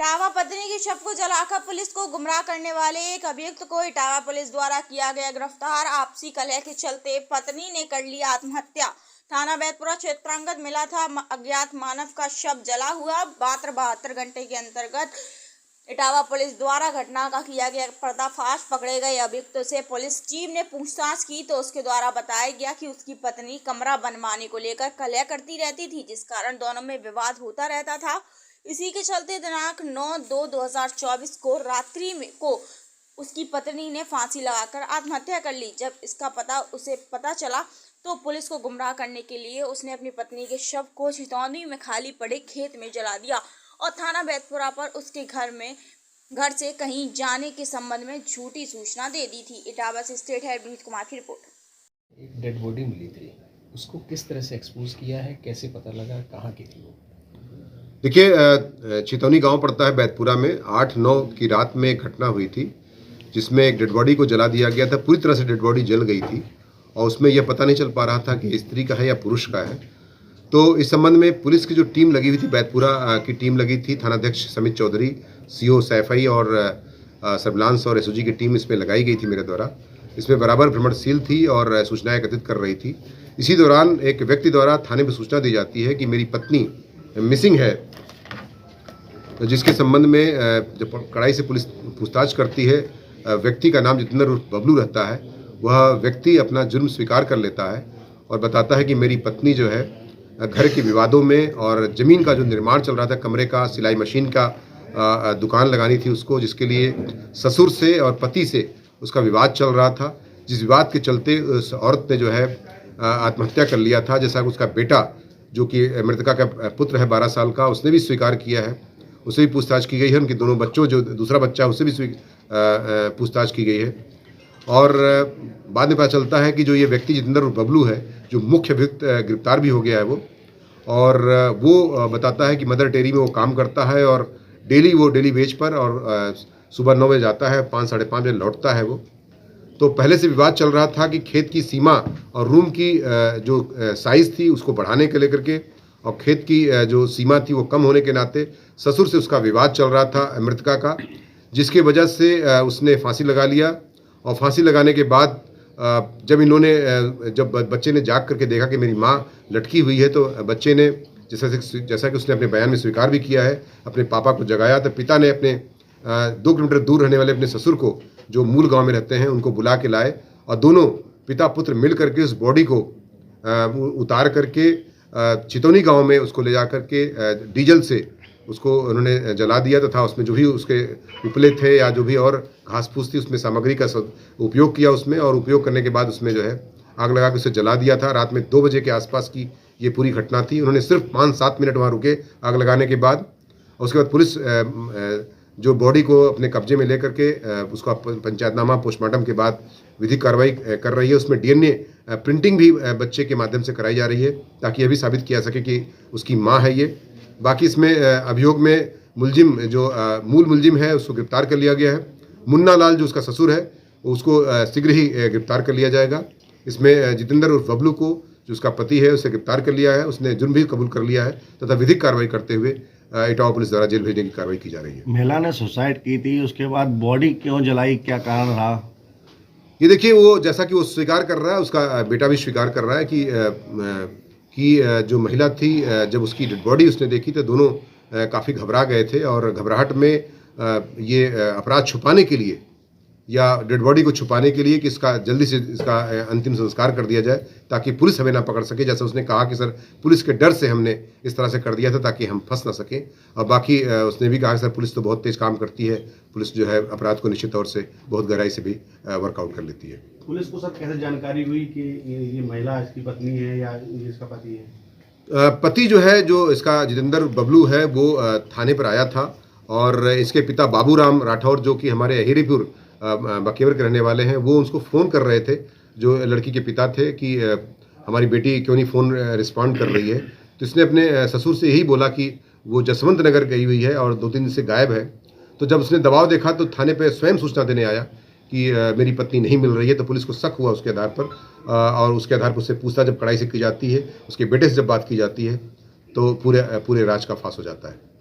इटावा पत्नी के शव को जलाकर पुलिस को गुमराह करने वाले एक अभियुक्त को इटावा पुलिस द्वारा किया गया गिरफ्तार। आपसी कलह के चलते पत्नी ने कर ली आत्महत्या। थाना बैतपुरा क्षेत्रांगत मिला था अज्ञात मानव का शव जला हुआ। 72 घंटे के अंतर्गत इटावा पुलिस द्वारा घटना का किया गया पर्दाफाश। पकड़े गए अभियुक्त से पुलिस टीम ने पूछताछ की तो उसके द्वारा बताया गया कि उसकी पत्नी कमरा बनवाने को लेकर कलह करती रहती थी, जिस कारण दोनों में विवाद होता रहता था। इसी के चलते दिनांक 9/2/2024 को रात्रि में को उसकी पत्नी ने फांसी लगाकर आत्महत्या कर ली। जब इसका उसे पता चला तो पुलिस को गुमराह करने के लिए उसने अपनी पत्नी के शव को छितौनी में खाली पड़े खेत में जला दिया और थाना बैतपुरा पर उसके घर से कहीं जाने के संबंध में झूठी सूचना दे दी थी। इटावा से स्टेट हेड विनीत कुमार की रिपोर्ट। एक डेड बॉडी मिली थी, उसको किस तरह से एक्सपोज किया है, कैसे पता लगा, कहाँ की थी वो? देखिए, छितौनी गांव पड़ता है बैतपुरा में। 8-9 की रात में एक घटना हुई थी जिसमें एक डेड बॉडी को जला दिया गया था। पूरी तरह से डेड बॉडी जल गई थी और उसमें यह पता नहीं चल पा रहा था कि स्त्री का है या पुरुष का है। तो इस संबंध में पुलिस की जो टीम लगी हुई थी, बैतपुरा की टीम लगी थी, थानाध्यक्ष समित चौधरी, CO सैफई और सर्विलांस और SOG की टीम इसमें लगाई गई थी मेरे द्वारा। इसमें बराबर भ्रमणशील थी और सूचनाएं एकत्रित कर रही थी। इसी दौरान एक व्यक्ति द्वारा थाने में सूचना दी जाती है कि मेरी पत्नी मिसिंग है, जिसके संबंध में जब कड़ाई से पुलिस पूछताछ करती है, व्यक्ति का नाम जितेंद्र उर्फ बबलू रहता है। वह व्यक्ति अपना जुर्म स्वीकार कर लेता है और बताता है कि मेरी पत्नी जो है घर के विवादों में और ज़मीन का जो निर्माण चल रहा था, कमरे का, सिलाई मशीन का दुकान लगानी थी उसको, जिसके लिए ससुर से और पति से उसका विवाद चल रहा था। जिस विवाद के चलते उस औरत ने जो है आत्महत्या कर लिया था। जैसा कि उसका बेटा जो कि मृतका का पुत्र है 12 साल का, उसने भी स्वीकार किया है, उससे भी पूछताछ की गई है। उनके दोनों बच्चों, जो दूसरा बच्चा है, उससे भी पूछताछ की गई है। और बाद में पता चलता है कि जो ये व्यक्ति जितेंद्र बबलू है, जो मुख्य अभियुक्त गिरफ्तार भी हो गया है वो, और वो बताता है कि मदर डेयरी में वो काम करता है और डेली वेज पर, और सुबह 9 बजे जाता है, 5 साढ़े 5 बजे लौटता है वो। तो पहले से विवाद चल रहा था कि खेत की सीमा और रूम की जो साइज़ थी उसको बढ़ाने के लेकर के, और खेत की जो सीमा थी वो कम होने के नाते ससुर से उसका विवाद चल रहा था मृतका का, जिसके वजह से उसने फांसी लगा लिया। और फांसी लगाने के बाद जब बच्चे ने जाग करके देखा कि मेरी माँ लटकी हुई है, तो बच्चे ने जैसा कि उसने अपने बयान में स्वीकार भी किया है, अपने पापा को जगाया। तो पिता ने अपने 2 किलोमीटर दूर रहने वाले अपने ससुर को, जो मूल गांव में रहते हैं, उनको बुला के लाए और दोनों पिता पुत्र मिल करके उस बॉडी को उतार करके छितौनी गांव में उसको ले जा करके डीजल से उसको उन्होंने जला दिया तथा उसमें जो भी उसके उपले थे या जो भी और घास फूस थी, उसमें सामग्री का उपयोग किया उसमें, और उपयोग करने के बाद उसमें जो है आग लगा के उसे जला दिया था। रात में 2 बजे के आसपास की ये पूरी घटना थी। उन्होंने सिर्फ 5-7 मिनट वहाँ रुके आग लगाने के बाद। उसके बाद पुलिस जो बॉडी को अपने कब्जे में लेकर के उसका पंचायतनामा पोस्टमार्टम के बाद विधिक कार्रवाई कर रही है। उसमें DNA प्रिंटिंग भी बच्चे के माध्यम से कराई जा रही है, ताकि यह भी साबित किया सके कि उसकी माँ है ये। बाकी इसमें अभियोग में मुलजिम, जो मूल मुलजिम है, उसको गिरफ्तार कर लिया गया है। मुन्ना लाल जो उसका ससुर है, उसको शीघ्र ही गिरफ्तार कर लिया जाएगा। इसमें जितेंद्र उर्फ बबलू को, जो उसका पति है, उसे गिरफ्तार कर लिया है। उसने जुर्म भी कबूल कर लिया है तथा विधिक कार्रवाई करते हुए इटावा पुलिस द्वारा जेल भेजने की कार्रवाई की जा रही है। महिला ने सुसाइड की थी, उसके बाद बॉडी क्यों जलाई, क्या कारण रहा? ये देखिए, वो जैसा कि वो स्वीकार कर रहा है, उसका बेटा भी स्वीकार कर रहा है कि जो महिला थी, जब उसकी डेड बॉडी उसने देखी तो दोनों काफ़ी घबरा गए थे, और घबराहट में ये अपराध छुपाने के लिए या डेड बॉडी को छुपाने के लिए कि इसका जल्दी से इसका अंतिम संस्कार कर दिया जाए, ताकि पुलिस हमें ना पकड़ सके। जैसा उसने कहा कि सर, पुलिस के डर से हमने इस तरह से कर दिया था ताकि हम फंस ना सकें। और बाकी उसने भी कहा कि सर, पुलिस तो बहुत तेज़ काम करती है, पुलिस जो है अपराध को निश्चित तौर से बहुत गहराई से भी वर्कआउट कर लेती है। पुलिस को सर कैसे जानकारी हुई कि ये महिला इसकी पत्नी है या इसका पति है? पति जो है, जो इसका जितेंद्र बबलू है, वो थाने पर आया था, और इसके पिता बाबूराम राठौर, जो कि हमारे अहिरीपुर बकेवर के रहने वाले हैं, वो उसको फ़ोन कर रहे थे, जो लड़की के पिता थे, कि हमारी बेटी क्यों नहीं फ़ोन रिस्पॉन्ड कर रही है। तो इसने अपने ससुर से यही बोला कि वो जसवंत नगर गई हुई है और 2-3 दिन से गायब है। तो जब उसने दबाव देखा तो थाने पे स्वयं सूचना देने आया कि मेरी पत्नी नहीं मिल रही है। तो पुलिस को शक हुआ उसके आधार पर, और उसके आधार पर उससे पूछताछ जब कड़ाई से की जाती है, उसके बेटे से जब बात की जाती है, तो पूरे राज का फांस हो जाता है।